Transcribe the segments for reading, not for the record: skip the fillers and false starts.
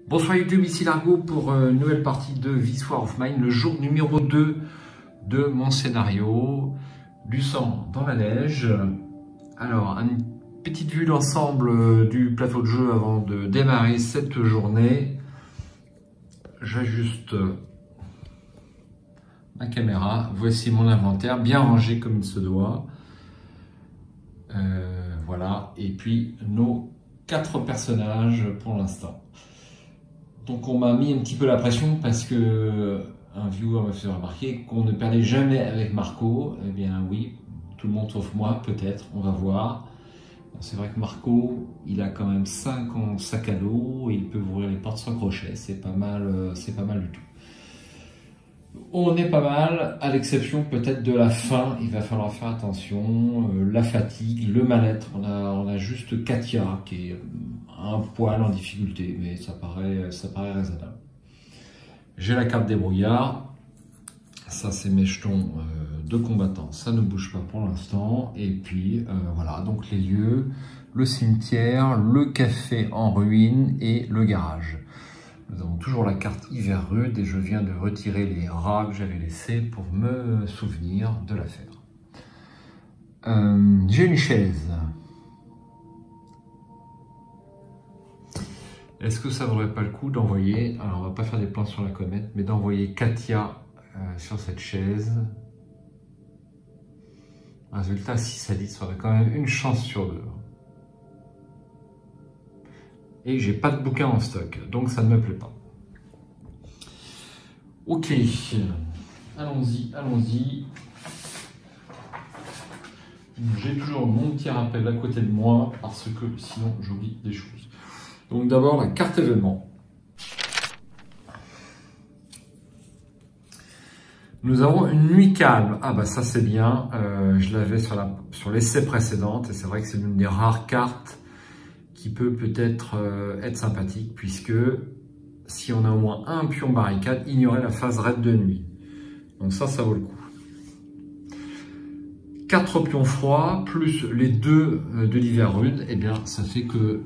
Bonsoir YouTube, ici Largo pour une nouvelle partie de This War of Mine, le jour numéro 2 de mon scénario, du sang dans la neige. Alors, une petite vue d'ensemble du plateau de jeu avant de démarrer cette journée. J'ajuste ma caméra, voici mon inventaire, bien rangé comme il se doit. Voilà, et puis nos 4 personnages pour l'instant. Donc on m'a mis un petit peu la pression parce que un viewer m'a fait remarquer qu'on ne perdait jamais avec Marco. Eh bien oui, tout le monde sauf moi, peut-être, on va voir. C'est vrai que Marco, il a quand même 5 en sac à dos et il peut ouvrir les portes sans crochet, c'est pas mal du tout. On est pas mal, à l'exception peut-être de la faim, il va falloir faire attention, la fatigue, le mal-être. On a juste Katia qui est un poil en difficulté, mais ça paraît raisonnable. J'ai la carte des brouillards, ça c'est mes jetons de combattants, ça ne bouge pas pour l'instant. Et puis voilà, donc les lieux, le cimetière, le café en ruine et le garage. Nous avons toujours la carte hiver rude et je viens de retirer les rats que j'avais laissés pour me souvenir de l'affaire. J'ai une chaise. Est-ce que ça vaudrait pas le coup d'envoyer, alors on va pas faire des plans sur la comète, mais d'envoyer Katia sur cette chaise. Résultat 6 à 10, ça aurait quand même une chance sur 2. Et j'ai pas de bouquin en stock, donc ça ne me plaît pas. Ok, allons-y, allons-y. J'ai toujours mon petit rappel à côté de moi, parce que sinon j'oublie des choses. Donc d'abord la carte événement. Nous avons une nuit calme. Ah bah ça c'est bien, je l'avais sur l'essai précédente, et c'est vrai que c'est l'une des rares cartes qui peut-être être sympathique, puisque si on a au moins un pion barricade, ignorer la phase raid de nuit. Donc ça vaut le coup. 4 pions froids, plus les 2 de l'hiver rude, et bien ça fait que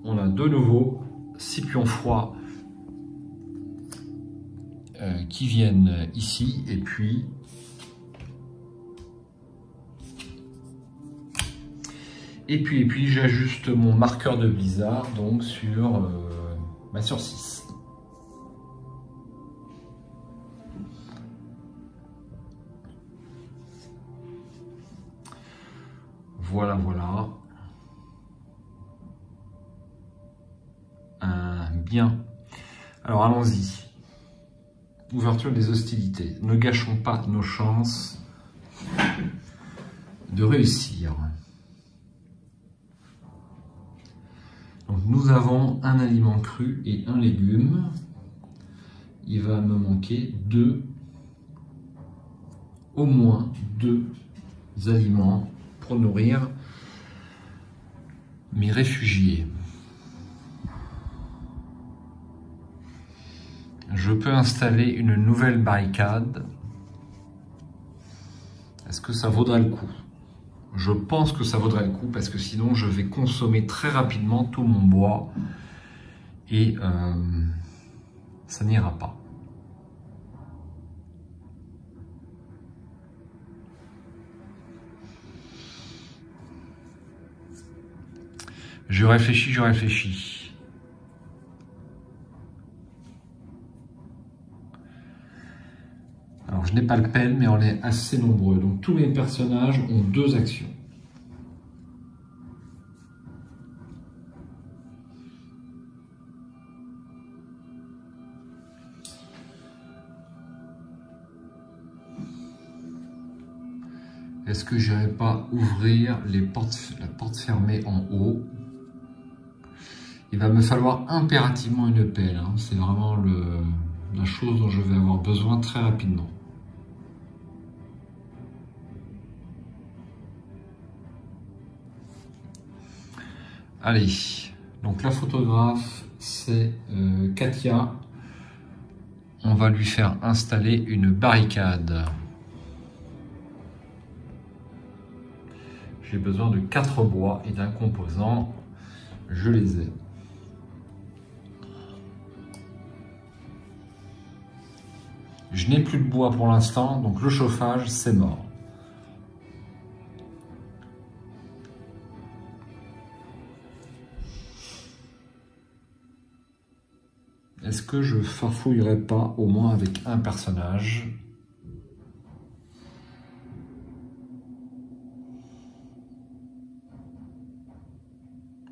on a de nouveau 6 pions froids qui viennent ici, et puis j'ajuste mon marqueur de blizzard donc sur 6. Voilà. Bien. Alors allons-y. Ouverture des hostilités. Ne gâchons pas nos chances de réussir. Donc nous avons un aliment cru et un légume. Il va me manquer au moins deux aliments pour nourrir mes réfugiés. Je peux installer une nouvelle barricade. Est-ce que ça vaudrait le coup? Je pense que ça vaudrait le coup parce que sinon je vais consommer très rapidement tout mon bois et ça n'ira pas. Je réfléchis. Alors, je n'ai pas le pelle, mais on est assez nombreux. Donc, tous mes personnages ont 2 actions. Est-ce que je n'irai pas ouvrir la porte fermée en haut? Il va me falloir impérativement une pelle. Hein. C'est vraiment la chose dont je vais avoir besoin très rapidement. Allez, donc la photographe, c'est Katia. On va lui faire installer une barricade. J'ai besoin de 4 bois et d'un composant. Je les ai. Je n'ai plus de bois pour l'instant, donc le chauffage, c'est mort. Est-ce que je farfouillerai pas au moins avec un personnage?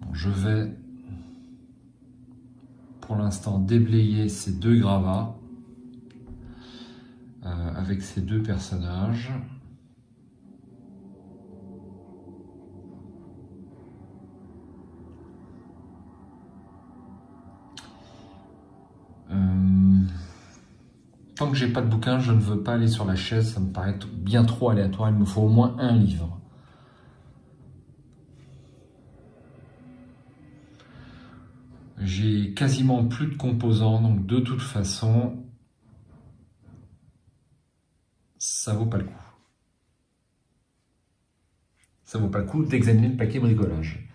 Bon, je vais pour l'instant déblayer ces deux gravats avec ces deux personnages. Tant que j'ai pas de bouquin, je ne veux pas aller sur la chaise, ça me paraît bien trop aléatoire, il me faut au moins un livre. J'ai quasiment plus de composants, donc de toute façon, ça vaut pas le coup. Ça vaut pas le coup d'examiner le paquet bricolage.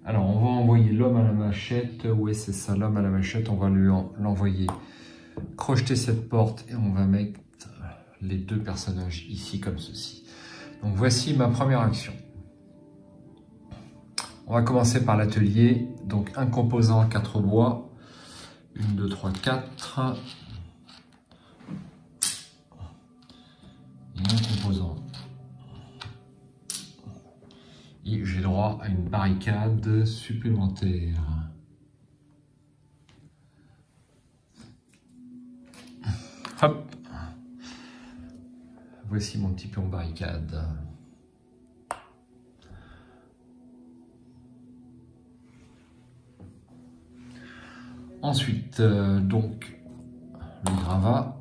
Alors, on va envoyer l'homme à la machette. Oui, c'est ça, l'homme à la machette. On va l'envoyer crocheter cette porte et on va mettre les deux personnages ici comme ceci. Donc, voici ma première action. On va commencer par l'atelier. Donc, un composant, 4 bois. 1, 2, 3, 4. Et un composant. Et j'ai droit à une barricade supplémentaire. Hop. Voici mon petit pion barricade. Ensuite, donc, le gravat.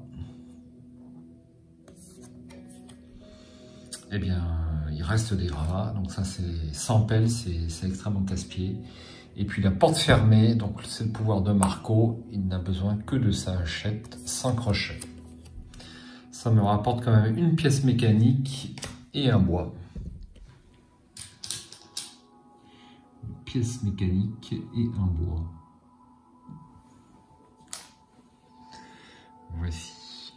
Eh bien, il reste des gravats, donc ça c'est sans pelle, c'est extrêmement casse-pied. Et puis la porte fermée, donc c'est le pouvoir de Marco, il n'a besoin que de sa hachette sans crochet. Ça me rapporte quand même une pièce mécanique et un bois. Une pièce mécanique et un bois. Voici.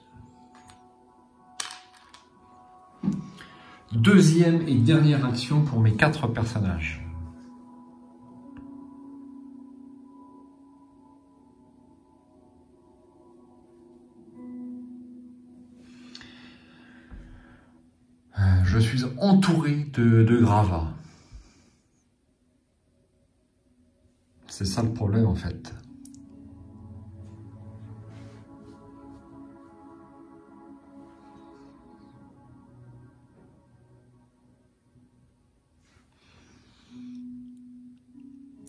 Deuxième et dernière action pour mes 4 personnages. Je suis entouré de gravats. C'est ça le problème en fait.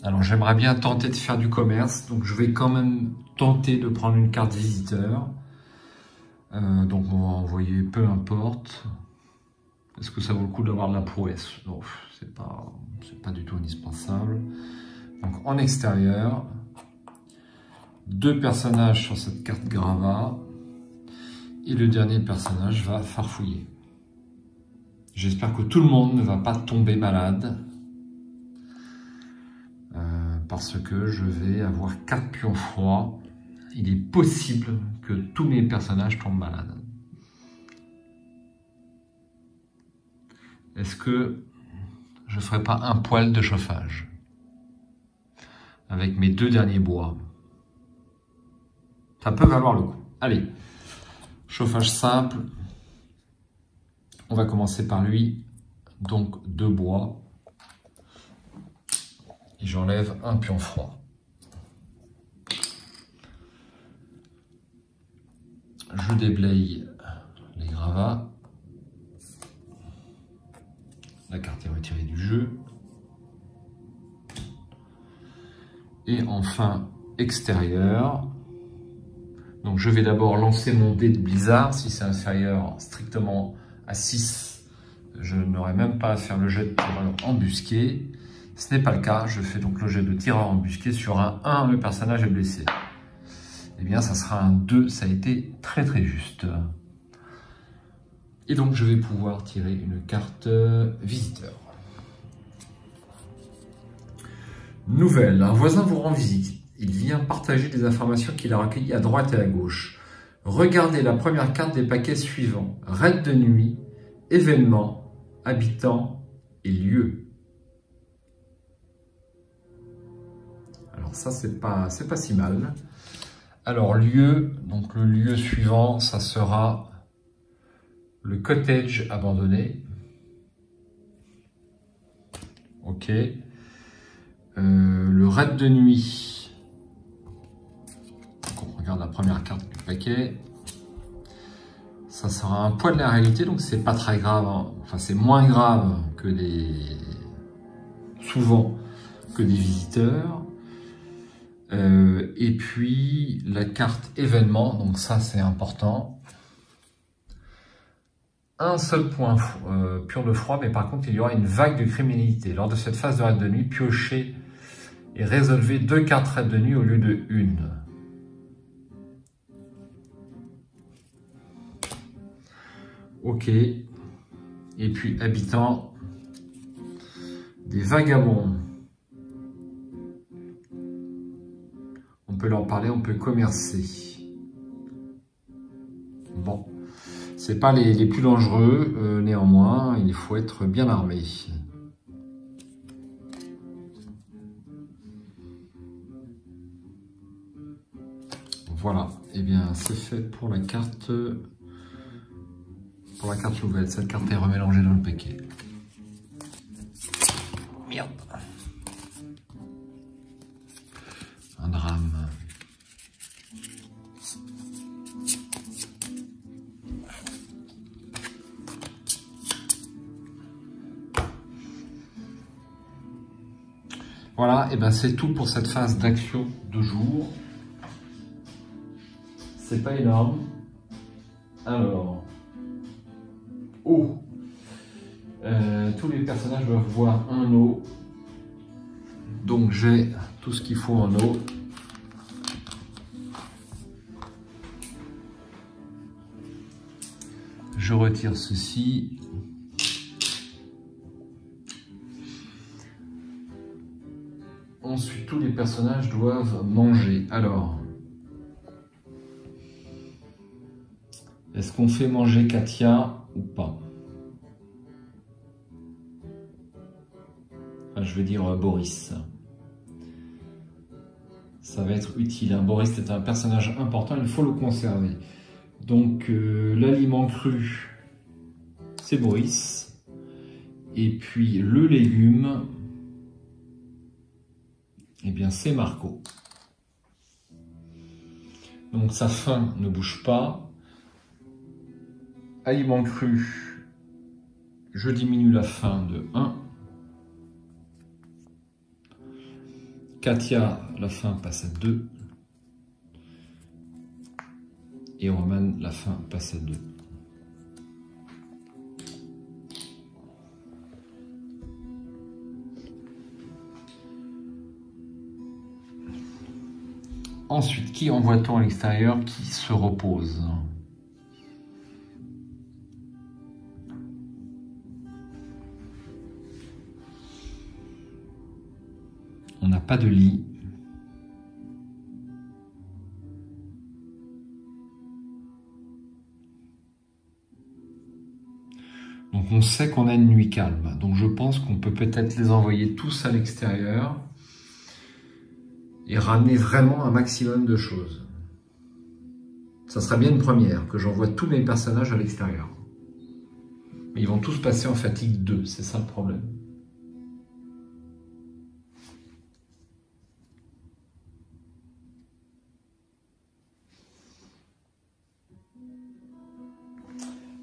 Alors j'aimerais bien tenter de faire du commerce, donc je vais quand même tenter de prendre une carte visiteur. Donc on va envoyer peu importe. Est-ce que ça vaut le coup d'avoir de la prouesse? Non, c'est pas du tout indispensable. Donc en extérieur, 2 personnages sur cette carte gravat et le dernier personnage va farfouiller. J'espère que tout le monde ne va pas tomber malade. Parce que je vais avoir 4 pions froids. Il est possible que tous mes personnages tombent malades. Est-ce que je ne ferai pas un poêle de chauffage avec mes 2 derniers bois? Ça peut valoir le coup. Allez, chauffage simple. On va commencer par lui. Donc 2 bois. Et j'enlève un pion froid. Je déblaye les gravats. La carte est retirée du jeu. Et enfin, extérieur. Donc je vais d'abord lancer mon dé de blizzard. Si c'est inférieur strictement à 6, je n'aurai même pas à faire le jet de tireur embusqué. Ce n'est pas le cas, je fais donc le jet de tireur embusqué sur un 1, le personnage est blessé. Eh bien, ça sera un 2, ça a été très très juste. Et donc, je vais pouvoir tirer une carte visiteur. Nouvelle, un voisin vous rend visite. Il vient partager des informations qu'il a recueillies à droite et à gauche. Regardez la première carte des paquets suivants. Raid de nuit, événements, habitants et lieux. Alors ça, c'est pas si mal. Alors lieu, donc le lieu suivant, ça sera le cottage abandonné. Ok. Le raid de nuit. Donc on regarde la première carte du paquet. Ça sera un poids de la réalité, donc c'est pas très grave. Hein. Enfin, c'est moins grave que souvent que des visiteurs. Et puis la carte événement, donc ça c'est important. Un seul point pur de froid, mais par contre il y aura une vague de criminalité. Lors de cette phase de raid de nuit, piochez et résolvez 2 cartes raid de nuit au lieu de 1. Ok. Et puis habitants, des vagabonds. On peut leur parler, on peut commercer. Bon, c'est pas les plus dangereux, néanmoins, il faut être bien armé. Voilà, et bien c'est fait pour la carte nouvelle. Cette carte est remélangée dans le paquet. Merde. Un drame. Voilà, et ben c'est tout pour cette phase d'action de jour. C'est pas énorme. Alors, eau. Tous les personnages doivent voir un eau. Donc j'ai tout ce qu'il faut en eau. Je retire ceci. Ensuite, tous les personnages doivent manger. Alors, est-ce qu'on fait manger Katia ou pas? Enfin, je veux dire Boris. Ça va être utile. Hein. Boris est un personnage important, il faut le conserver. Donc, l'aliment cru, c'est Boris. Et puis, le légume, eh bien, c'est Marco. Donc, sa faim ne bouge pas. Aliment cru, je diminue la faim de 1. Katia, la faim passe à 2. Et Roman, la faim passe à 2. Ensuite, qui envoie-t-on à l'extérieur? Qui se repose? On n'a pas de lit. Donc on sait qu'on a une nuit calme. Donc je pense qu'on peut peut-être les envoyer tous à l'extérieur et ramener vraiment un maximum de choses. Ça serait bien une première, que j'envoie tous mes personnages à l'extérieur. Mais ils vont tous passer en fatigue 2, c'est ça le problème.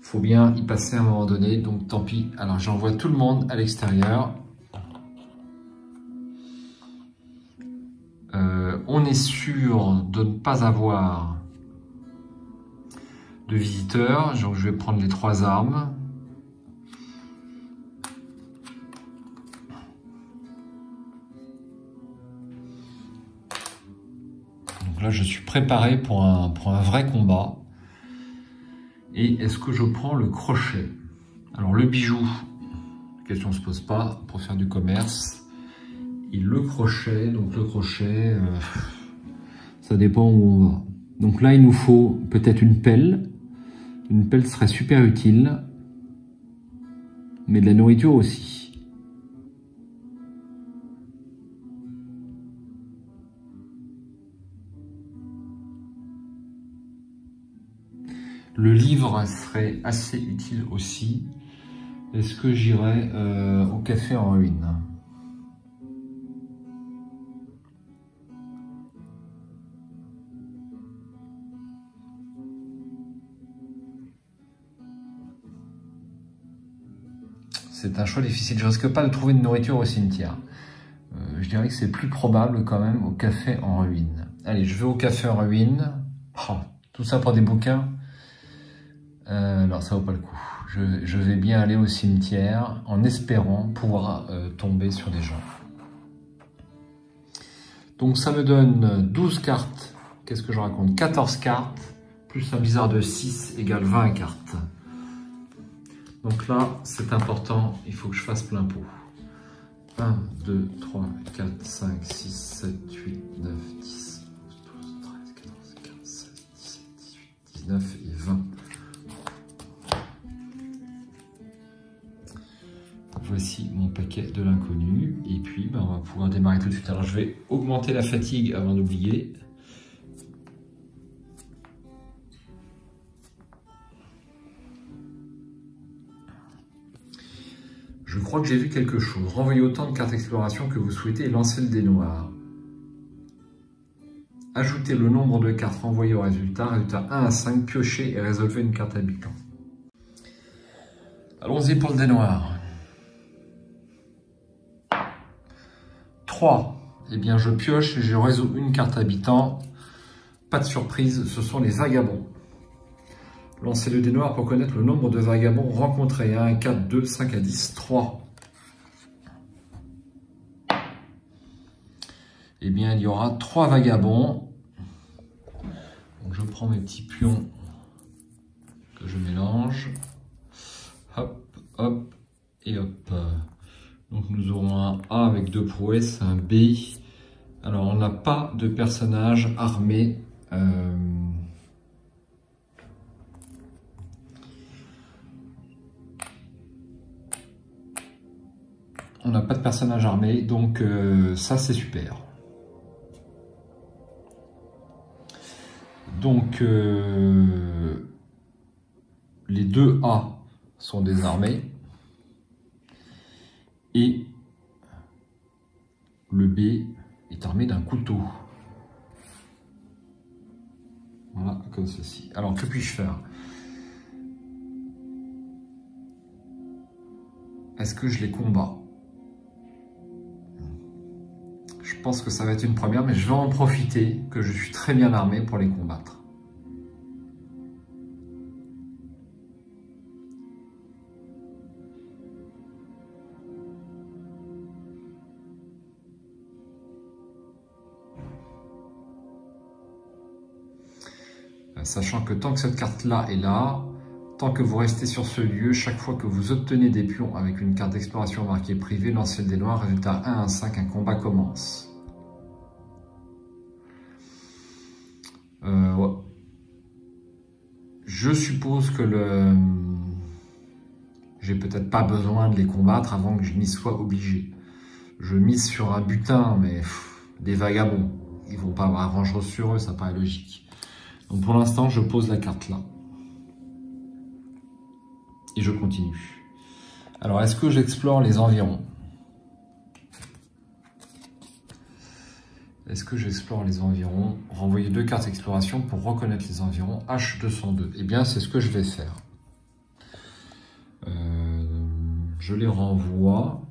Faut bien y passer à un moment donné, donc tant pis. Alors j'envoie tout le monde à l'extérieur. On est sûr de ne pas avoir de visiteurs, donc je vais prendre les 3 armes. Donc là je suis préparé pour un vrai combat. Et est-ce que je prends le crochet? Alors le bijou, la question ne se pose pas, pour faire du commerce. Et le crochet, donc le crochet, ça dépend où on va. Donc là, il nous faut peut-être une pelle. Une pelle serait super utile, mais de la nourriture aussi. Le livre serait assez utile aussi. Est-ce que j'irai au café en ruine? C'est un choix difficile. Je risque pas de trouver de nourriture au cimetière. Je dirais que c'est plus probable quand même au café en ruine. Allez, je vais au café en ruine. Oh, tout ça pour des bouquins. Non, ça vaut pas le coup. Je vais bien aller au cimetière en espérant pouvoir tomber sur des gens. Donc ça me donne 12 cartes. Qu'est-ce que je raconte? 14 cartes, plus un bizarre de 6 égale 20 cartes. Donc là, c'est important, il faut que je fasse plein pot. 1, 2, 3, 4, 5, 6, 7, 8, 9, 10, 11, 12, 13, 14, 15, 16, 17, 18, 19 et 20. Voici mon paquet de l'inconnu. Et puis, on va pouvoir démarrer tout de suite. Alors, je vais augmenter la fatigue avant d'oublier. Je crois que j'ai vu quelque chose. Renvoyez autant de cartes exploration que vous souhaitez et lancez le dé noir. Ajoutez le nombre de cartes renvoyées au résultat. Résultat 1 à 5, piochez et résolvez une carte habitant. Allons-y pour le dé noir. 3. Eh bien, je pioche et je résous une carte habitant. Pas de surprise, ce sont les vagabonds. Lancez le dé noir pour connaître le nombre de vagabonds rencontrés. 1, 4, 2, 5 à 10, 3. Eh bien, il y aura 3 vagabonds. Donc, je prends mes petits pions que je mélange. Hop, hop et hop. Donc, nous aurons un A avec 2 prouesses, un B. Alors, on n'a pas de personnage armé. On n'a pas de personnage armé, donc ça c'est super. Donc les 2 A sont désarmés et le B est armé d'un couteau. Voilà, comme ceci. Alors que puis-je faire? Est-ce que je les combats? Je pense que ça va être une première, mais je vais en profiter que je suis très bien armé pour les combattre. Sachant que tant que cette carte-là est là, tant que vous restez sur ce lieu, chaque fois que vous obtenez des pions avec une carte d'exploration marquée privée, lancez le dé noir, résultat 1 à 5, un combat commence. Ouais. Je suppose que j'ai peut-être pas besoin de les combattre avant que je n'y sois obligé. Je mise sur un butin, mais des vagabonds, ils vont pas avoir grand chose sur eux, ça paraît logique. Donc pour l'instant, je pose la carte là. Et je continue. Alors, est-ce que j'explore les environs? Est-ce que j'explore les environs? Renvoyer 2 cartes exploration pour reconnaître les environs. H202. Eh bien, c'est ce que je vais faire. Je les renvoie.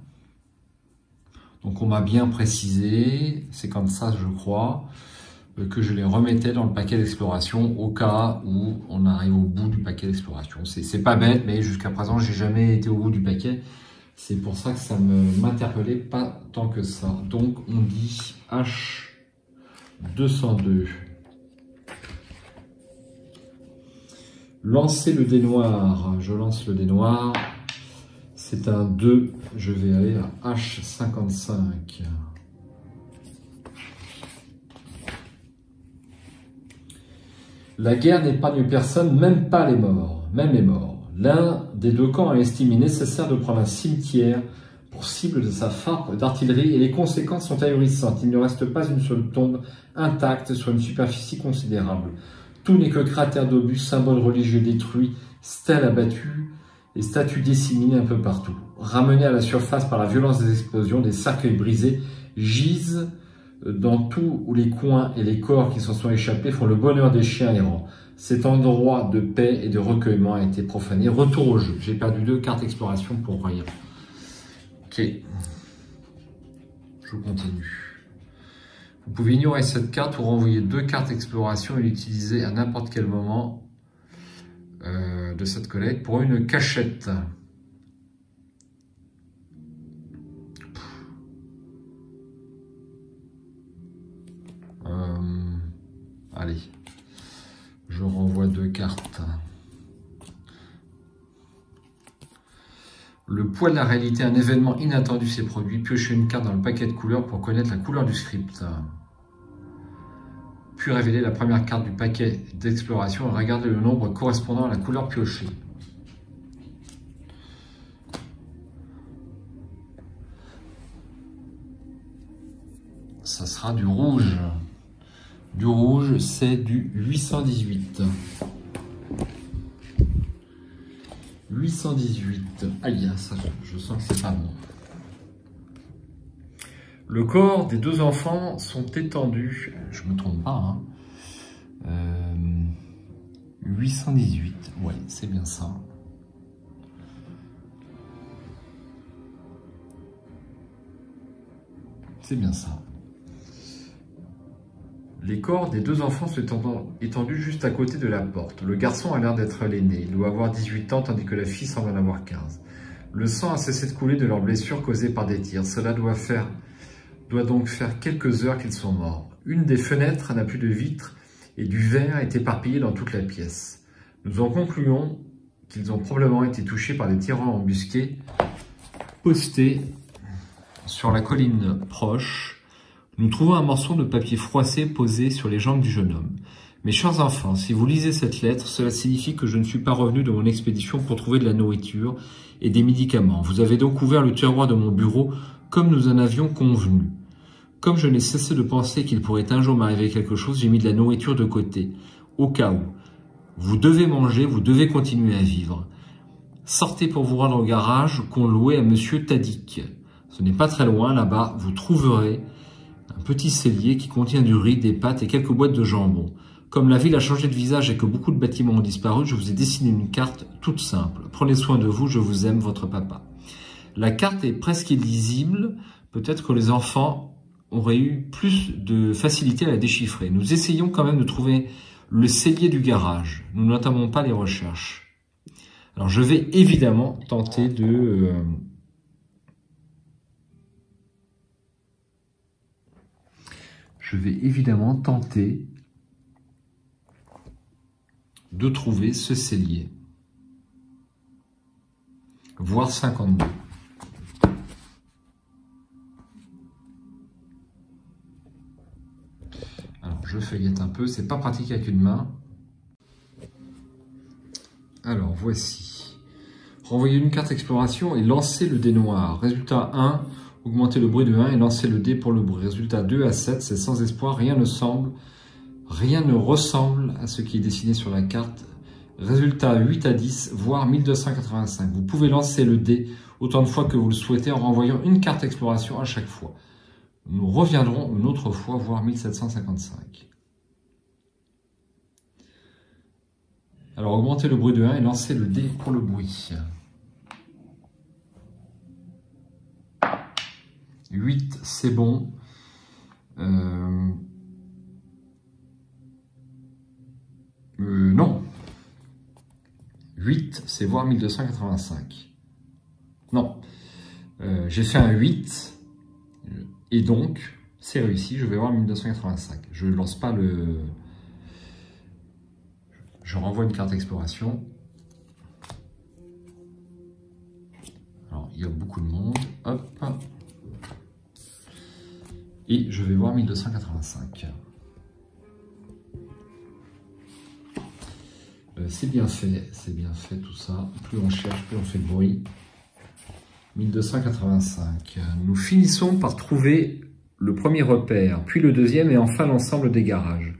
Donc, on m'a bien précisé, c'est comme ça, je crois, que je les remettais dans le paquet d'exploration au cas où on arrive au bout du paquet d'exploration. C'est pas bête, mais jusqu'à présent, j'ai jamais été au bout du paquet. C'est pour ça que ça m'interpellait pas tant que ça. Donc, on dit H202. Lancer le dé noir. Je lance le dé noir. C'est un 2. Je vais aller à H55. La guerre n'épargne personne, même pas les morts, même les morts. L'un des deux camps a estimé nécessaire de prendre un cimetière pour cible de sa farpe d'artillerie et les conséquences sont ahurissantes. Il ne reste pas une seule tombe intacte sur une superficie considérable. Tout n'est que cratères d'obus, symboles religieux détruits, stèles abattues et statues disséminées un peu partout. Ramenés à la surface par la violence des explosions, des cercueils brisés gisent dans tous les coins et les corps qui s'en sont échappés font le bonheur des chiens errants. Cet endroit de paix et de recueillement a été profané. Retour au jeu. J'ai perdu 2 cartes exploration pour rien. Ok. Je continue. Vous pouvez ignorer cette carte ou renvoyer 2 cartes exploration et l'utiliser à n'importe quel moment de cette collecte pour une cachette. Allez, je renvoie 2 cartes. Le poids de la réalité, un événement inattendu s'est produit. Piochez une carte dans le paquet de couleurs pour connaître la couleur du script. Puis révéler la première carte du paquet d'exploration et regardez le nombre correspondant à la couleur piochée. Ça sera du rouge. Du rouge, c'est du 818. 818. Aïe, ça, je sens que c'est pas bon. Le corps des 2 enfants sont étendus. Je me trompe pas. Hein. 818. Ouais, c'est bien ça. C'est bien ça. Les corps des 2 enfants sont étendus juste à côté de la porte. Le garçon a l'air d'être l'aîné. Il doit avoir 18 ans, tandis que la fille semble en avoir 15. Le sang a cessé de couler de leurs blessures causées par des tirs. Cela doit donc faire quelques heures qu'ils sont morts. Une des fenêtres n'a plus de vitres et du verre est éparpillé dans toute la pièce. Nous en concluons qu'ils ont probablement été touchés par des tireurs embusqués postés sur la colline proche. Nous trouvons un morceau de papier froissé posé sur les jambes du jeune homme. Mes chers enfants, si vous lisez cette lettre, cela signifie que je ne suis pas revenu de mon expédition pour trouver de la nourriture et des médicaments. Vous avez donc ouvert le tiroir de mon bureau comme nous en avions convenu. Comme je n'ai cessé de penser qu'il pourrait un jour m'arriver quelque chose, j'ai mis de la nourriture de côté, au cas où. Vous devez manger, vous devez continuer à vivre. Sortez pour vous rendre au garage qu'on louait à Monsieur Tadik. Ce n'est pas très loin, là-bas, vous trouverez un petit cellier qui contient du riz, des pâtes et quelques boîtes de jambon. Comme la ville a changé de visage et que beaucoup de bâtiments ont disparu, je vous ai dessiné une carte toute simple. Prenez soin de vous, je vous aime, votre papa. La carte est presque illisible. Peut-être que les enfants auraient eu plus de facilité à la déchiffrer. Nous essayons quand même de trouver le cellier du garage. Nous n'entamons pas les recherches. Alors je vais évidemment tenter de... de trouver ce cellier. Voire 52. Alors, je feuillette un peu. C'est pas pratique avec une main. Alors, voici. Renvoyez une carte exploration et lancez le dé noir. Résultat 1, augmentez le bruit de 1 et lancez le dé pour le bruit. Résultat 2 à 7, c'est sans espoir. Rien ne ressemble à ce qui est dessiné sur la carte. Résultat 8 à 10, voire 1285. Vous pouvez lancer le dé autant de fois que vous le souhaitez en renvoyant une carte exploration à chaque fois. Nous reviendrons une autre fois, voire 1755. Alors augmentez le bruit de 1 et lancez le dé pour le bruit. 8, c'est bon. Non. 8, c'est voir 1285. Non. J'ai fait un 8. Et donc, c'est réussi. Je vais voir 1285. Je ne lance pas le... Je renvoie une carte exploration. Alors, il y a beaucoup de monde. Hop. Et je vais voir 1285. C'est bien fait tout ça. Plus on cherche, plus on fait de bruit. 1285. Nous finissons par trouver le premier repère, puis le deuxième et enfin l'ensemble des garages.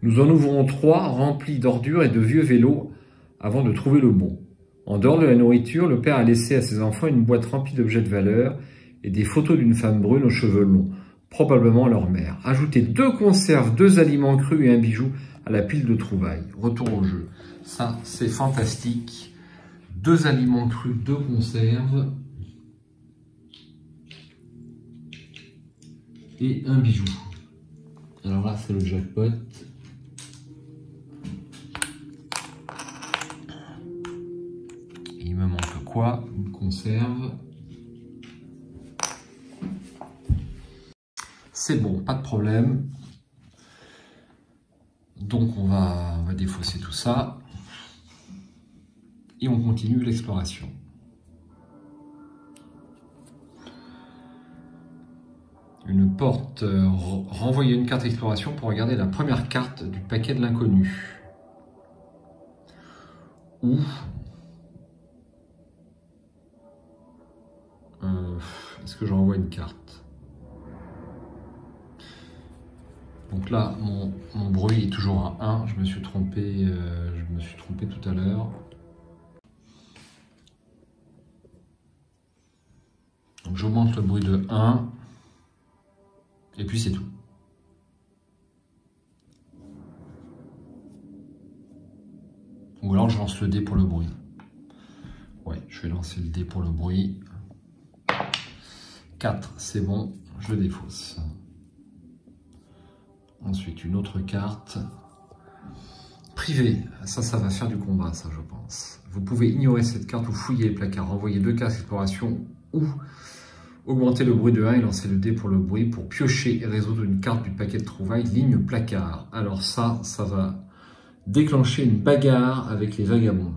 Nous en ouvrons 3 remplis d'ordures et de vieux vélos avant de trouver le bon. En dehors de la nourriture, le père a laissé à ses enfants une boîte remplie d'objets de valeur et des photos d'une femme brune aux cheveux longs, probablement leur mère. Ajoutez 2 conserves, 2 aliments crus et un bijou à la pile de trouvailles. Retour au jeu. Ça, c'est fantastique. 2 aliments crus, 2 conserves et un bijou. Alors là, c'est le jackpot. Il me manque quoi? Une conserve. C'est bon, pas de problème. Donc on va défausser tout ça. Et on continue l'exploration. Une porte, renvoyer une carte exploration pour regarder la première carte du paquet de l'inconnu. Ou est-ce que je renvoie une carte? Donc là, mon bruit est toujours à 1. Je me suis trompé tout à l'heure. Donc j'augmente le bruit de 1. Et puis c'est tout. Ou alors je lance le dé pour le bruit. Ouais, je vais lancer le dé pour le bruit. 4, c'est bon, je le défausse. Ensuite, une autre carte. Privé, ça va faire du combat, ça je pense. Vous pouvez ignorer cette carte ou fouiller les placards. Envoyer 2 cartes d'exploration ou augmenter le bruit de 1 et lancer le dé pour le bruit pour piocher et résoudre une carte du paquet de trouvailles ligne placard. Alors ça va déclencher une bagarre avec les vagabonds.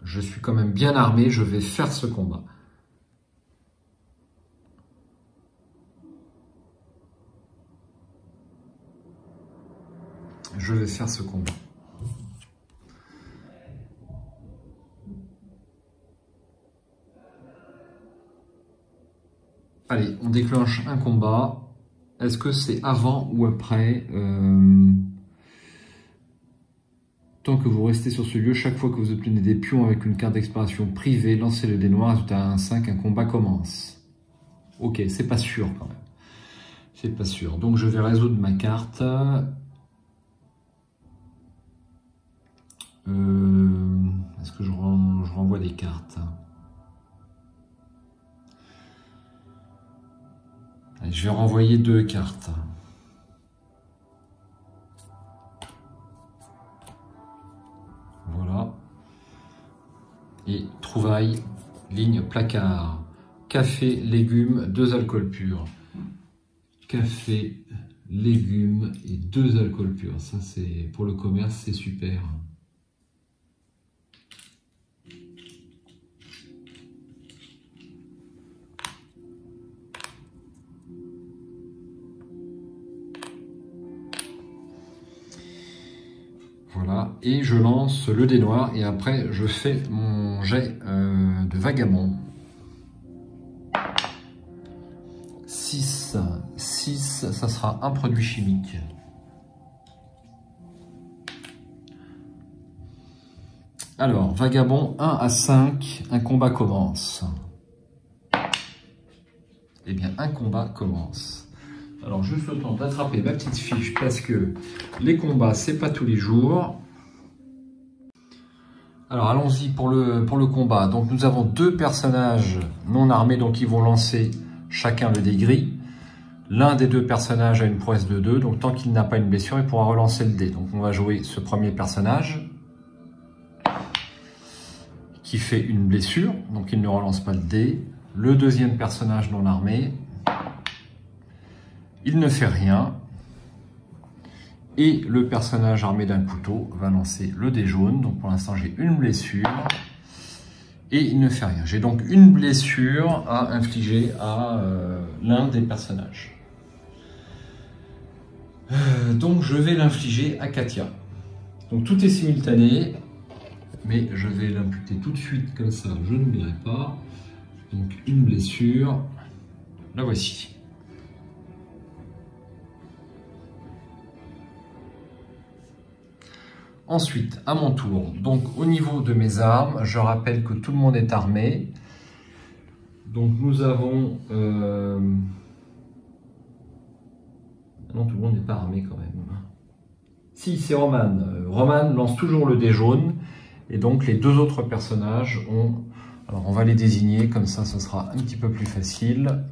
Je suis quand même bien armé, je vais faire ce combat. Je vais faire ce combat. Allez, on déclenche un combat. Est-ce que c'est avant ou après Tant que vous restez sur ce lieu, chaque fois que vous obtenez des pions avec une carte d'exploration privée, lancez le dé noir, résultat à 1,5, un combat commence. Ok, c'est pas sûr quand même. C'est pas sûr. Donc je vais résoudre ma carte. Est-ce que je renvoie des cartes? Allez, je vais renvoyer 2 cartes. Voilà. Et trouvailles, ligne placard. Café, légumes, 2 alcools purs. Café, légumes et 2 alcools purs. Ça, c'est pour le commerce, c'est super. Voilà, et je lance le dé noir et après je fais mon jet de vagabond. 6, ça sera un produit chimique. Alors, vagabond 1 à 5, un combat commence. Eh bien, un combat commence. Alors, juste le temps d'attraper ma petite fiche parce que les combats, c'est pas tous les jours. Alors, allons-y pour le combat. Donc, nous avons 2 personnages non armés, donc ils vont lancer chacun le dé gris. L'un des 2 personnages a une prouesse de 2, donc tant qu'il n'a pas une blessure, il pourra relancer le dé. Donc, on va jouer ce premier personnage qui fait une blessure, donc il ne relance pas le dé. Le deuxième personnage non armé, il ne fait rien. Et le personnage armé d'un couteau va lancer le dé jaune. Donc pour l'instant, j'ai une blessure. et il ne fait rien. J'ai donc une blessure à infliger à l'un des personnages. Donc je vais l'infliger à Katia. Donc tout est simultané, mais je vais l'imputer tout de suite, comme ça je n'oublierai pas. Donc une blessure, la voici. Ensuite, à mon tour, donc au niveau de mes armes, je rappelle que tout le monde est armé. Donc nous avons... Non, tout le monde n'est pas armé quand même. Si, c'est Roman. Roman lance toujours le dé jaune. Et donc les deux autres personnages ont... Alors on va les désigner, comme ça ce sera un petit peu plus facile.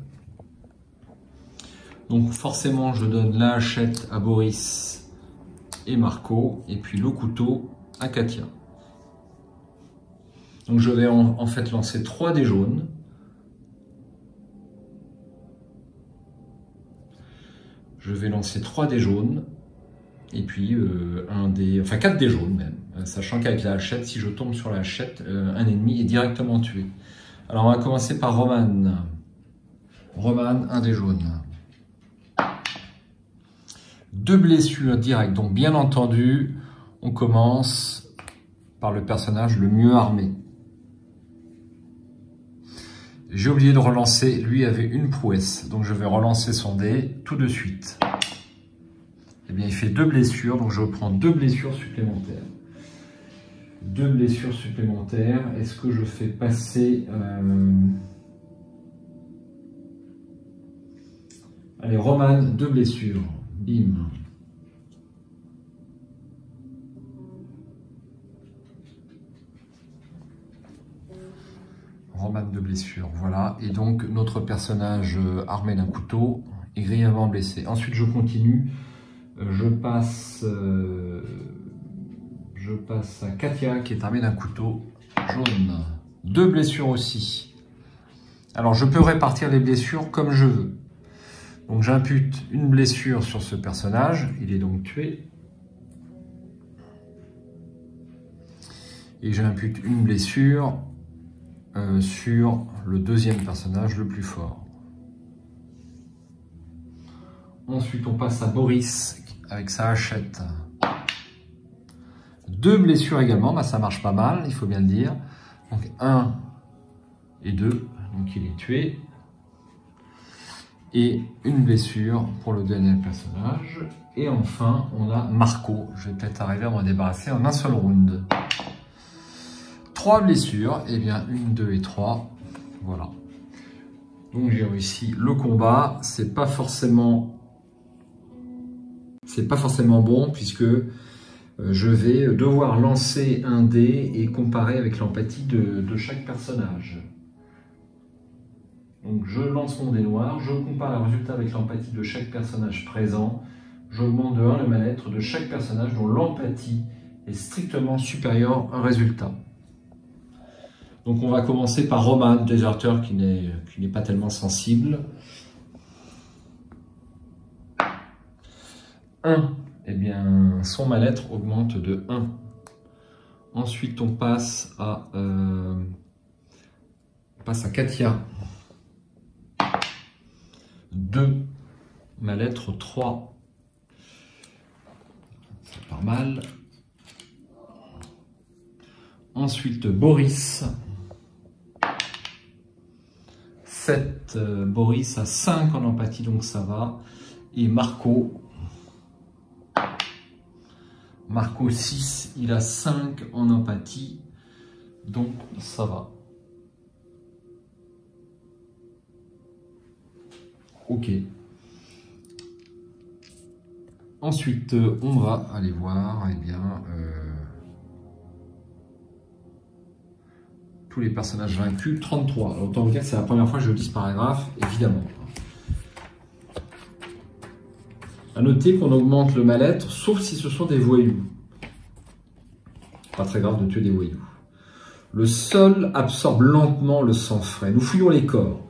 Donc forcément je donne la hachette à Boris et Marco, et puis le couteau à Katia. Donc je vais en fait lancer 3 dés jaunes. Je vais lancer 3 dés jaunes, et puis 4 dés jaunes même, sachant qu'avec la hachette, si je tombe sur la hachette, un ennemi est directement tué. Alors on va commencer par Roman. Roman, 1 dé jaune. 2 blessures directes, donc bien entendu, on commence par le personnage le mieux armé. J'ai oublié de relancer, lui avait une prouesse, donc je vais relancer son dé tout de suite. Eh bien, il fait 2 blessures, donc je reprends 2 blessures supplémentaires. 2 blessures supplémentaires. Est-ce que je fais passer... Allez, Roman, 2 blessures. Bim. Roman, 2 blessures, voilà. Et donc, notre personnage armé d'un couteau est grièvement blessé. Ensuite, je continue. Je passe à Katia qui est armée d'un couteau jaune. 2 blessures aussi. Alors je peux répartir les blessures comme je veux. Donc j'impute une blessure sur ce personnage. Il est donc tué. Et j'impute une blessure sur le deuxième personnage le plus fort. Ensuite on passe à Boris avec sa hachette. 2 blessures également, ça marche pas mal, il faut bien le dire. Donc 1 et 2, donc il est tué. Et une blessure pour le dernier personnage. Et enfin, on a Marco. Je vais peut-être arriver à m'en débarrasser en un seul round. 3 blessures, et bien 1, 2 et 3, voilà. Donc j'ai réussi le combat, c'est pas forcément bon puisque je vais devoir lancer un dé et comparer avec l'empathie de chaque personnage. Donc je lance mon dé noir, je compare le résultat avec l'empathie de chaque personnage présent, j'augmente de 1 le mal-être de chaque personnage dont l'empathie est strictement supérieure à un résultat. Donc on va commencer par Roman, déserteur qui n'est pas tellement sensible. 1, eh bien son mal-être augmente de 1. Ensuite on passe à Katia. 2, mal-être 3. C'est pas mal. Ensuite Boris. 7, Boris a 5 en empathie, donc ça va. Et Marco 6, il a 5 en empathie, donc ça va. Ok. Ensuite, on va aller voir, eh bien, tous les personnages vaincus, 33. Alors, autant vous dire que c'est la première fois que je lis ce paragraphe, évidemment. À noter qu'on augmente le mal-être, sauf si ce sont des voyous. Pas très grave de tuer des voyous. Le sol absorbe lentement le sang frais. Nous fouillons les corps.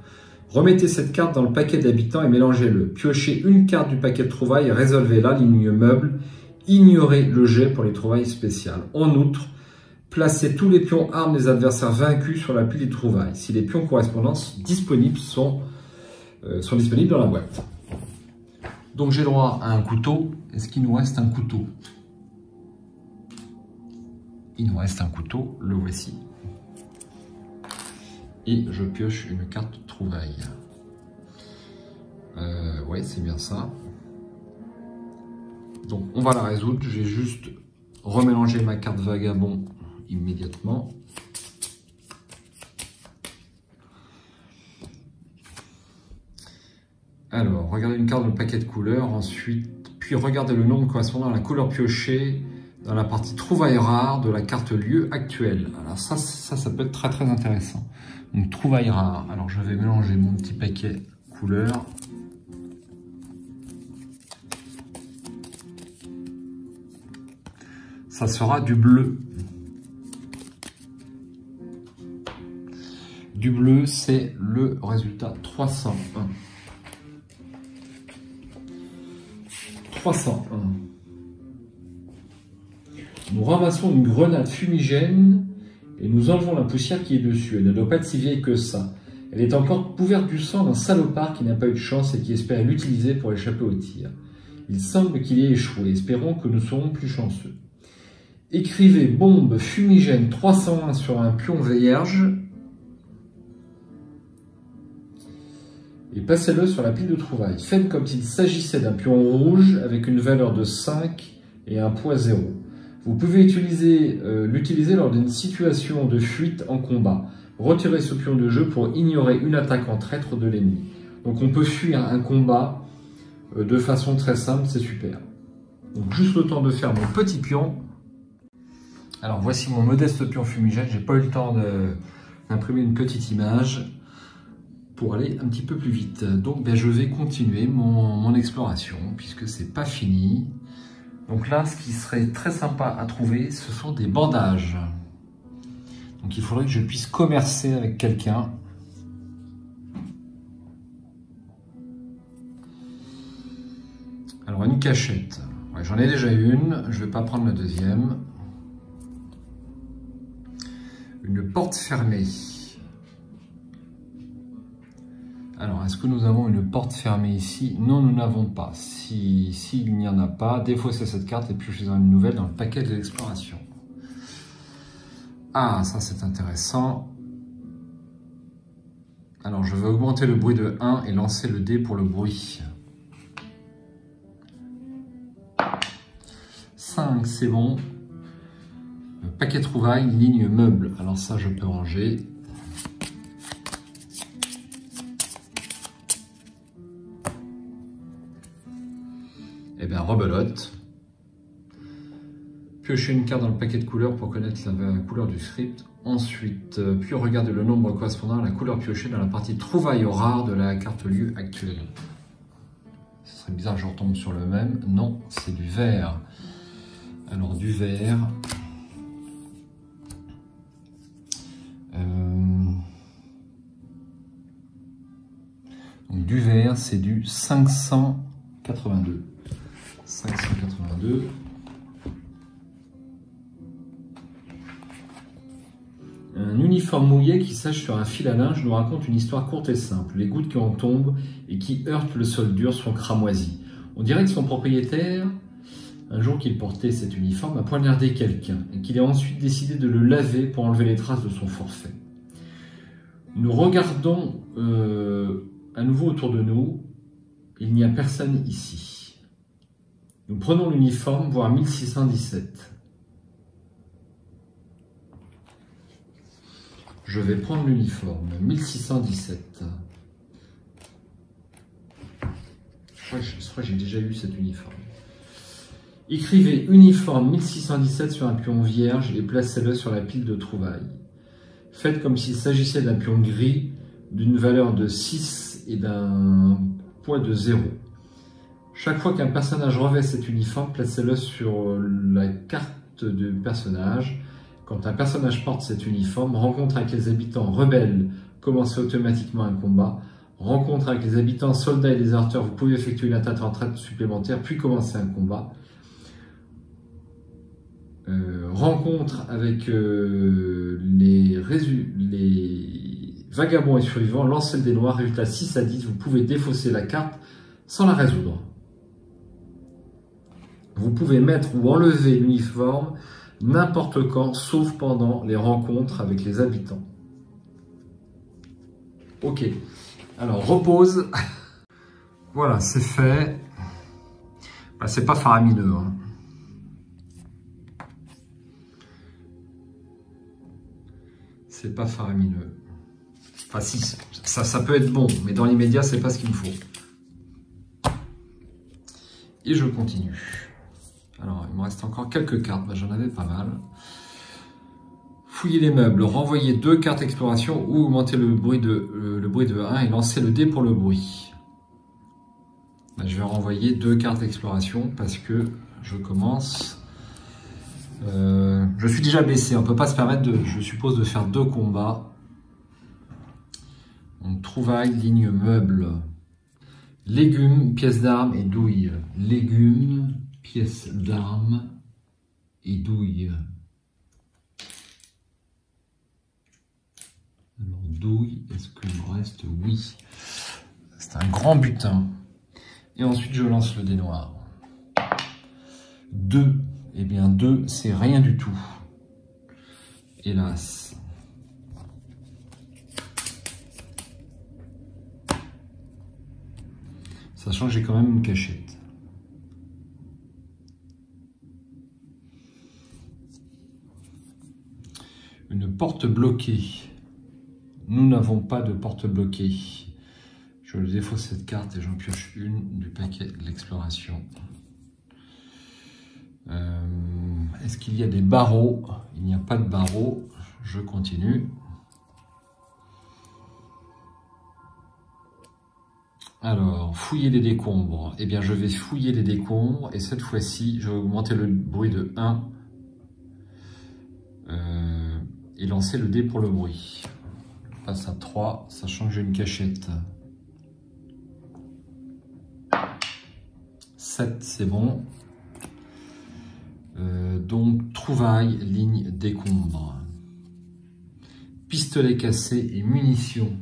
Remettez cette carte dans le paquet d'habitants et mélangez-le. Piochez une carte du paquet de trouvailles et résolvez-la, ligne meuble. Ignorez le jet pour les trouvailles spéciales. En outre, Placez tous les pions armes des adversaires vaincus sur la pile des trouvailles. Si les pions correspondances disponibles sont disponibles dans la boîte. Donc j'ai droit à un couteau. Est-ce qu'il nous reste un couteau? Il nous reste un couteau, le voici. Et je pioche une carte trouvaille. Ouais, c'est bien ça. Donc on va la résoudre. Je vais juste remélanger ma carte vagabond immédiatement. Alors, regardez une carte dans le paquet de couleurs, ensuite, puis regardez le nombre correspondant à la couleur piochée dans la partie trouvaille rare de la carte lieu actuelle. Alors ça peut être très très intéressant. Donc trouvaille rare. Alors je vais mélanger mon petit paquet couleurs. Ça sera du bleu. Du bleu, c'est le résultat 301. 301. Nous ramassons une grenade fumigène et nous enlevons la poussière qui est dessus. Elle ne doit pas être si vieille que ça. Elle est encore couverte du sang d'un salopard qui n'a pas eu de chance et qui espère l'utiliser pour échapper au tir. Il semble qu'il ait échoué. Espérons que nous serons plus chanceux. Écrivez bombe fumigène 301 sur un pion vierge et passez-le sur la pile de trouvailles. Faites comme s'il s'agissait d'un pion rouge avec une valeur de 5 et un poids 0. Vous pouvez l'utiliser lors d'une situation de fuite en combat. Retirez ce pion de jeu pour ignorer une attaque en traître de l'ennemi. Donc on peut fuir un combat de façon très simple, c'est super. Donc juste le temps de faire mon petit pion. Alors voici mon modeste pion fumigène. J'ai pas eu le temps d'imprimer une petite image pour aller un petit peu plus vite. Donc je vais continuer mon exploration puisque c'est pas fini. Donc là, ce qui serait très sympa à trouver, ce sont des bandages. Donc il faudrait que je puisse commercer avec quelqu'un. Alors une cachette. Ouais, j'en ai déjà une, je ne vais pas prendre la deuxième. Une porte fermée. Alors, est-ce que nous avons une porte fermée ici? Non, nous n'avons pas. S'il n'y en a pas, défaussez cette carte et puis je fais une nouvelle dans le paquet de l'exploration. Ah, ça c'est intéressant. Alors, je vais augmenter le bruit de 1 et lancer le dé pour le bruit. 5, c'est bon. Paquet trouvailles, ligne meuble. Alors ça, je peux ranger. Eh bien, rebelote. Piochez une carte dans le paquet de couleurs pour connaître la couleur du script. Ensuite, puis regardez le nombre correspondant à la couleur piochée dans la partie trouvailles rares de la carte lieu actuelle. Ce serait bizarre que je retombe sur le même. Non, c'est du vert. Alors, du vert. Donc, du vert, c'est du 582. 582. Un uniforme mouillé qui sèche sur un fil à linge nous raconte une histoire courte et simple. Les gouttes qui en tombent et qui heurtent le sol dur sont cramoisies. On dirait que son propriétaire, un jour qu'il portait cet uniforme, a poignardé quelqu'un et qu'il a ensuite décidé de le laver pour enlever les traces de son forfait. Nous regardons à nouveau autour de nous. Il n'y a personne ici. Nous prenons l'uniforme, voire 1617. Je vais prendre l'uniforme, 1617. Je crois que j'ai déjà eu cet uniforme. Écrivez uniforme 1617 sur un pion vierge et placez-le sur la pile de trouvailles. Faites comme s'il s'agissait d'un pion gris d'une valeur de 6 et d'un poids de 0. Chaque fois qu'un personnage revêt cet uniforme, placez-le sur la carte du personnage. Quand un personnage porte cet uniforme, rencontre avec les habitants rebelles, commencez automatiquement un combat. Rencontre avec les habitants soldats et déserteurs, vous pouvez effectuer une attaque en traite supplémentaire, puis commencer un combat. rencontre avec les vagabonds et survivants, lancez le dé noir, résultat 6 à 10, vous pouvez défausser la carte sans la résoudre. Vous pouvez mettre ou enlever l'uniforme n'importe quand, sauf pendant les rencontres avec les habitants. Ok, alors repose. Voilà, c'est fait. Bah, c'est pas faramineux. Hein. C'est pas faramineux. Enfin si, ça peut être bon, mais dans l'immédiat, c'est pas ce qu'il me faut. Et je continue. Alors, il me reste encore quelques cartes, bah, j'en avais pas mal. Fouiller les meubles, renvoyer 2 cartes exploration ou augmenter le bruit de 1 et lancer le dé pour le bruit. Bah, je vais renvoyer 2 cartes exploration parce que je commence. Je suis déjà blessé, on ne peut pas se permettre, je suppose, de faire 2 combats. Donc, trouvaille, ligne meuble. Légumes, pièces d'armes et douilles. Légumes, pièces d'armes et douilles. Alors, douilles, est-ce qu'il me reste? Oui. C'est un grand butin. Et ensuite, je lance le dé noir. 2. Eh bien, 2, c'est rien du tout. Hélas. Sachant que j'ai quand même une cachette. Une porte bloquée. Nous n'avons pas de porte bloquée. Je défausse cette carte et j'en pioche une du paquet de l'exploration. Est-ce qu'il y a des barreaux? Il n'y a pas de barreaux. Je continue. Alors, fouiller les décombres. Eh bien, je vais fouiller les décombres et cette fois-ci, je vais augmenter le bruit de 1 et lancer le dé pour le bruit. Je passe à 3, sachant que j'ai une cachette. 7, c'est bon. Donc, trouvaille, ligne, décombre. Pistolet cassé et munitions.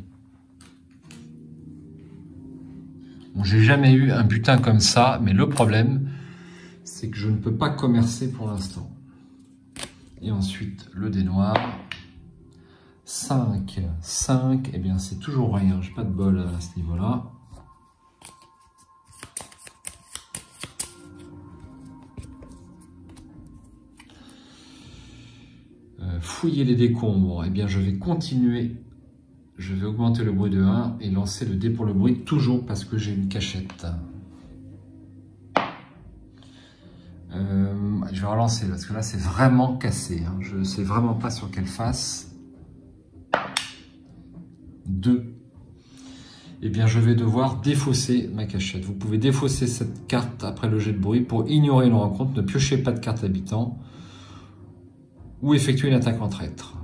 Bon, j'ai jamais eu un butin comme ça, mais le problème, c'est que je ne peux pas commercer pour l'instant. Et ensuite, le dé noir. 5, eh bien c'est toujours rien, j'ai pas de bol à ce niveau-là. Fouiller les décombres, eh bien je vais continuer. Je vais augmenter le bruit de 1 et lancer le dé pour le bruit, toujours parce que j'ai une cachette. Je vais relancer parce que là c'est vraiment cassé. Hein. Je ne sais vraiment pas sur quelle face. 2. Eh bien je vais devoir défausser ma cachette. Vous pouvez défausser cette carte après le jet de bruit pour ignorer une rencontre. Ne piochez pas de carte habitant ou effectuer une attaque en traître.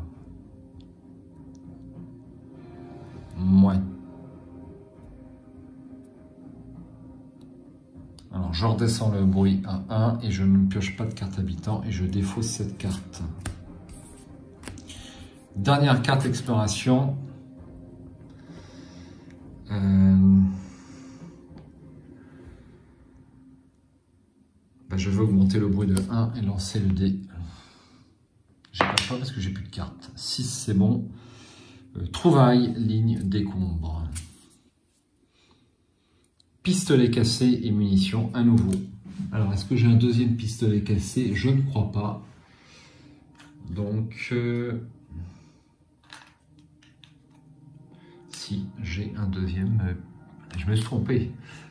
Ouais. Alors je redescends le bruit à 1 et je ne pioche pas de carte habitant et je défausse cette carte. Dernière carte exploration. Je vais augmenter le bruit de 1 et lancer le dé. J'ai pas le choix parce que j'ai plus de cartes. 6 c'est bon. Trouvaille, ligne, décombre. Pistolet cassé et munitions à nouveau. Alors est-ce que j'ai un deuxième pistolet cassé? Je ne crois pas. Donc si j'ai un deuxième, je me suis trompé.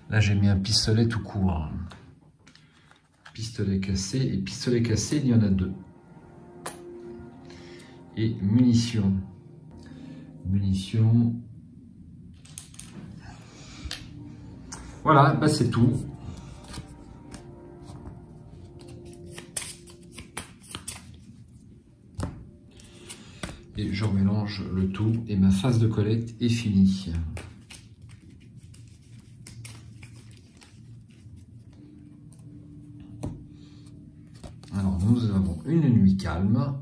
Là j'ai mis un pistolet tout court. Pistolet cassé et pistolet cassé, il y en a 2. Et munitions. Munitions. Voilà, bah c'est tout. Et je remélange le tout et ma phase de collecte est finie. Alors nous avons une nuit calme.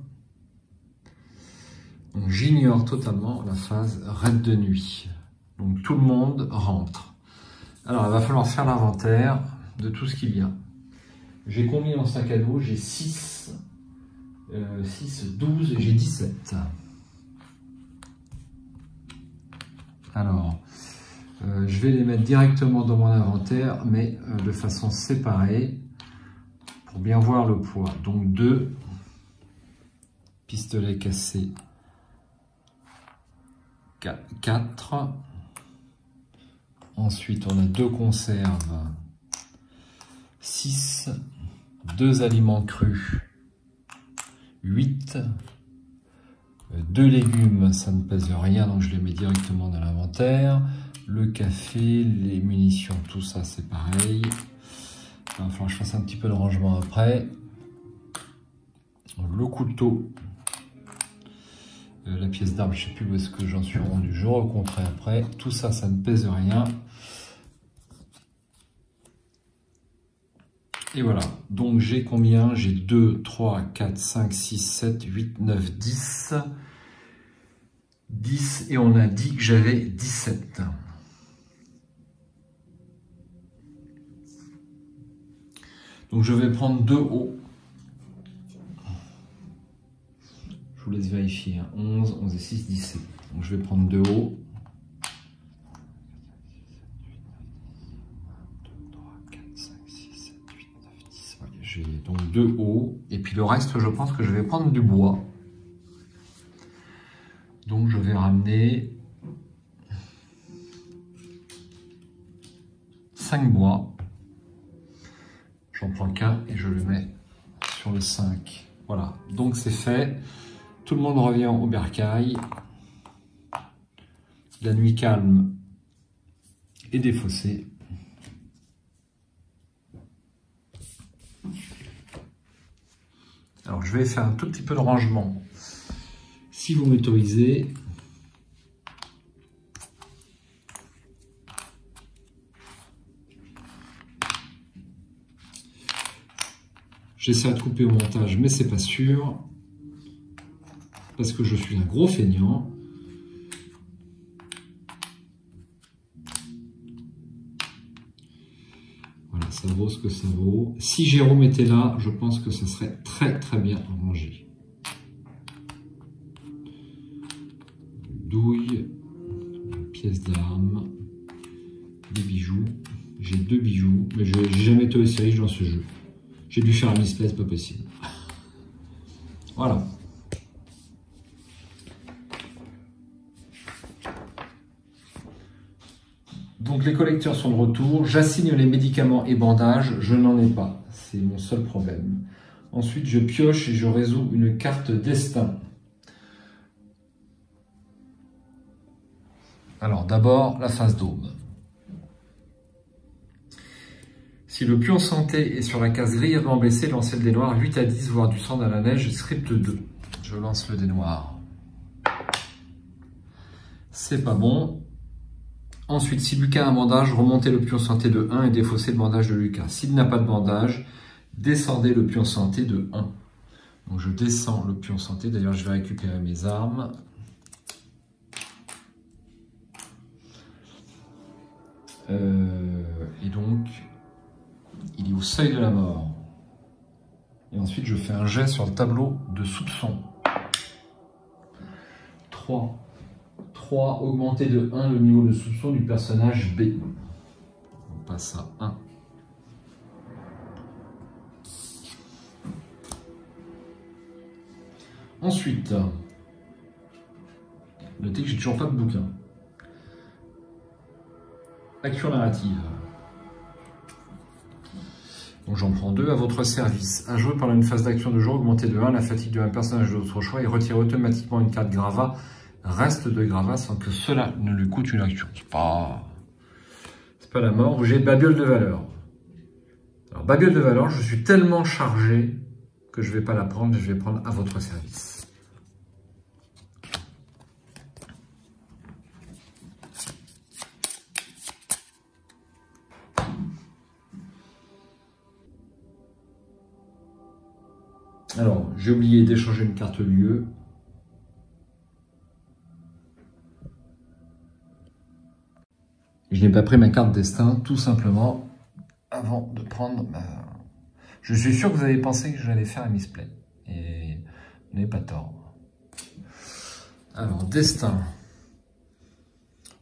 Donc j'ignore totalement la phase raid de nuit. Donc tout le monde rentre. Alors il va falloir faire l'inventaire de tout ce qu'il y a. J'ai combien en sac à dos? J'ai 6, 12 et j'ai 17. Alors, je vais les mettre directement dans mon inventaire, mais de façon séparée, pour bien voir le poids. Donc 2 pistolets cassés, 4. Ensuite, on a 2 conserves, 6, 2 aliments crus, 8, 2 légumes, ça ne pèse rien, donc je les mets directement dans l'inventaire. Le café, les munitions, tout ça c'est pareil. Il va falloir que je fasse un petit peu de rangement après. Le couteau, la pièce d'arme, je ne sais plus où est-ce que j'en suis rendu, je recompterai après. Tout ça, ça ne pèse rien. Et voilà, donc j'ai combien? J'ai 2, 3, 4, 5, 6, 7, 8, 9, 10. 10 et on a dit que j'avais 17. Donc je vais prendre 2 hauts. Je vous laisse vérifier. 11, 11 et 6, 17. Donc je vais prendre 2 hauts. 2, 3, 4, 5, 6, 7, 8, 9, 10. J'ai donc 2 hauts. Et puis le reste, je pense que je vais prendre du bois. Donc je vais ramener 5 bois. J'en prends qu'un et je le mets sur le 5. Voilà, donc c'est fait. Tout le monde revient au bercail. La nuit calme est défaussée. Alors je vais faire un tout petit peu de rangement. Si vous m'autorisez. J'essaie de couper au montage, mais c'est pas sûr. Parce que je suis un gros feignant. Voilà, ça vaut ce que ça vaut. Si Jérôme était là, je pense que ça serait très très bien rangé. Douille, pièce d'armes, des bijoux. J'ai 2 bijoux, mais je n'ai jamais été aussi riche dans ce jeu. J'ai dû faire un misplay, c'est pas possible. Voilà. Donc les collecteurs sont de retour. J'assigne les médicaments et bandages. Je n'en ai pas. C'est mon seul problème. Ensuite, je pioche et je résous une carte destin. Alors d'abord, la phase d'aube. Si le pion santé est sur la case grièvement blessé, lancez le dé noir 8 à 10, voire du sang dans la neige, script 2. Je lance le dé noir. C'est pas bon. Ensuite, si Lucas a un bandage, remontez le pion santé de 1 et défaussez le bandage de Lucas. S'il n'a pas de bandage, descendez le pion santé de 1. Donc je descends le pion santé. D'ailleurs, je vais récupérer mes armes. Et donc, il est au seuil de la mort. Et ensuite, je fais un jet sur le tableau de soupçon. 3. 3, augmenter de 1 le niveau de soupçon du personnage B. On passe à 1. Ensuite, notez que j'ai toujours pas de bouquin. Action narrative. Donc j'en prends 2 à votre service. À jouer pendant une phase d'action de jeu, augmentez de 1 la fatigue de un personnage de votre choix et retirez automatiquement une carte gravat, reste de gravat sans que cela ne lui coûte une action. C'est pas la mort. J'ai babiole de valeur. Alors babiole de valeur, je suis tellement chargé que je ne vais pas la prendre, je vais prendre à votre service. Alors, j'ai oublié d'échanger une carte lieu. Je n'ai pas pris ma carte destin, tout simplement, avant de prendre ma... Je suis sûr que vous avez pensé que j'allais faire un misplay. Et vous n'avez pas tort. Alors, destin.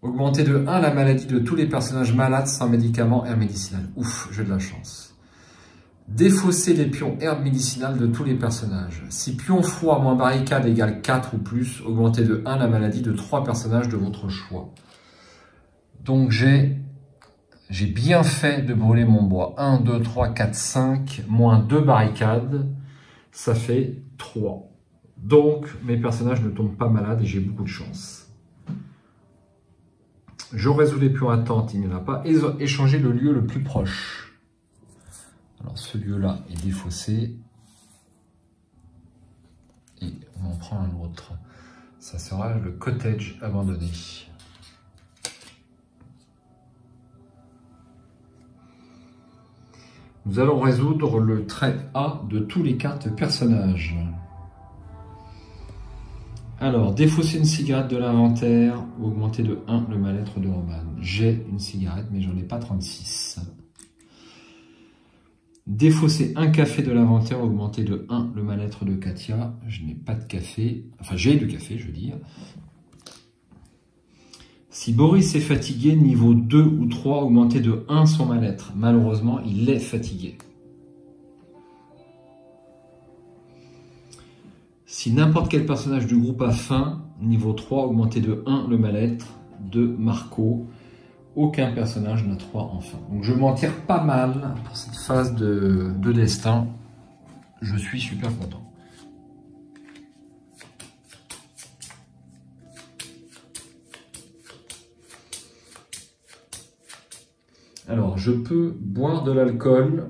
Augmenter de 1 la maladie de tous les personnages malades sans médicaments herbes médicinales. Ouf, j'ai de la chance. Défausser les pions herbes médicinales de tous les personnages. Si pion froid moins barricade égale 4 ou plus, augmentez de 1 la maladie de 3 personnages de votre choix. Donc j'ai bien fait de brûler mon bois. 1, 2, 3, 4, 5, moins 2 barricades, ça fait 3. Donc mes personnages ne tombent pas malades et j'ai beaucoup de chance. Je résous les pions attentes, il n'y en a pas. Échanger le lieu le plus proche. Alors ce lieu-là est défaussé. Et on en prend un autre. Ça sera le cottage abandonné. Nous allons résoudre le trait A de tous les cartes personnages. Alors, défausser une cigarette de l'inventaire ou augmenter de 1 le mal-être de Roman. J'ai une cigarette, mais j'en ai pas 36. Défausser un café de l'inventaire, augmenter de 1 le mal-être de Katia. Je n'ai pas de café. Enfin, j'ai du café, je veux dire. Si Boris est fatigué, niveau 2 ou 3, augmenter de 1 son mal-être. Malheureusement, il est fatigué. Si n'importe quel personnage du groupe a faim, niveau 3, augmenter de 1 le mal-être de Marco. Aucun personnage n'a 3 en faim. Donc je m'en tire pas mal pour cette phase de destin. Je suis super content. Alors, je peux boire de l'alcool.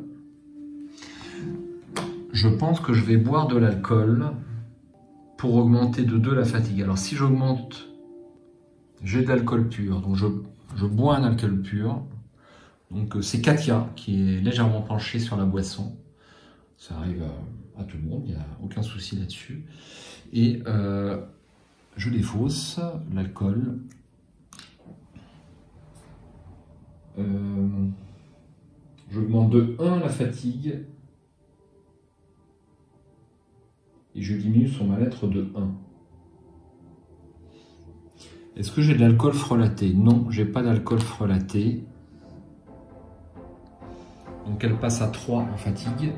Je pense que je vais boire de l'alcool pour augmenter de 2 la fatigue. Alors, si j'augmente, j'ai de l'alcool pur. Donc, je bois un alcool pur. Donc, c'est Katia qui est légèrement penchée sur la boisson. Ça arrive à tout le monde, il n'y a aucun souci là-dessus. Et je défausse l'alcool. J'augmente de 1 la fatigue et je diminue son mal-être de 1. Est-ce que j'ai de l'alcool frelaté? Non, j'ai pas d'alcool frelaté. Donc elle passe à 3 en fatigue.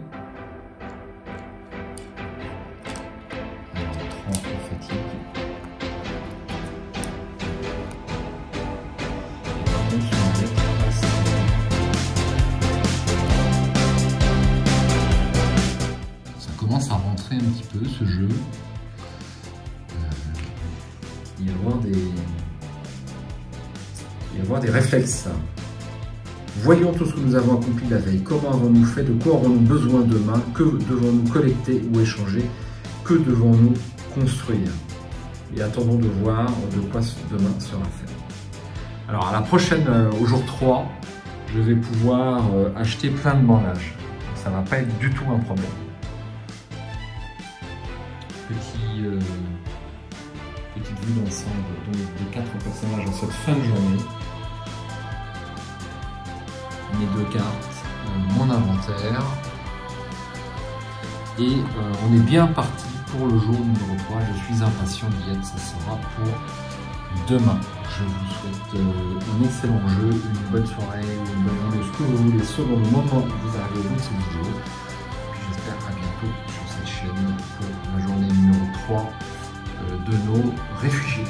Alors 3 en fatigue. Commence à rentrer un petit peu ce jeu. Il va y avoir des réflexes. Voyons tout ce que nous avons accompli la veille. Comment avons-nous fait? De quoi aurons-nous besoin demain? Que devons-nous collecter ou échanger? Que devons-nous construire? Et attendons de voir de quoi demain sera fait. Alors à la prochaine, au jour 3, je vais pouvoir acheter plein de bandages. Ça ne va pas être du tout un problème. Petite vue d'ensemble des 4 personnages en cette fin de journée. Mes 2 cartes, mon inventaire. Et on est bien parti pour le jour numéro 3. Je suis impatient d'y être, ça sera pour demain. Je vous souhaite un excellent jeu, une bonne soirée, une bonne journée, ce que vous voulez, selon le moment où vous arrivez au bout de cette vidéo. J'espère à bientôt sur cette chaîne pour la journée numéro 3 de nos réfugiés.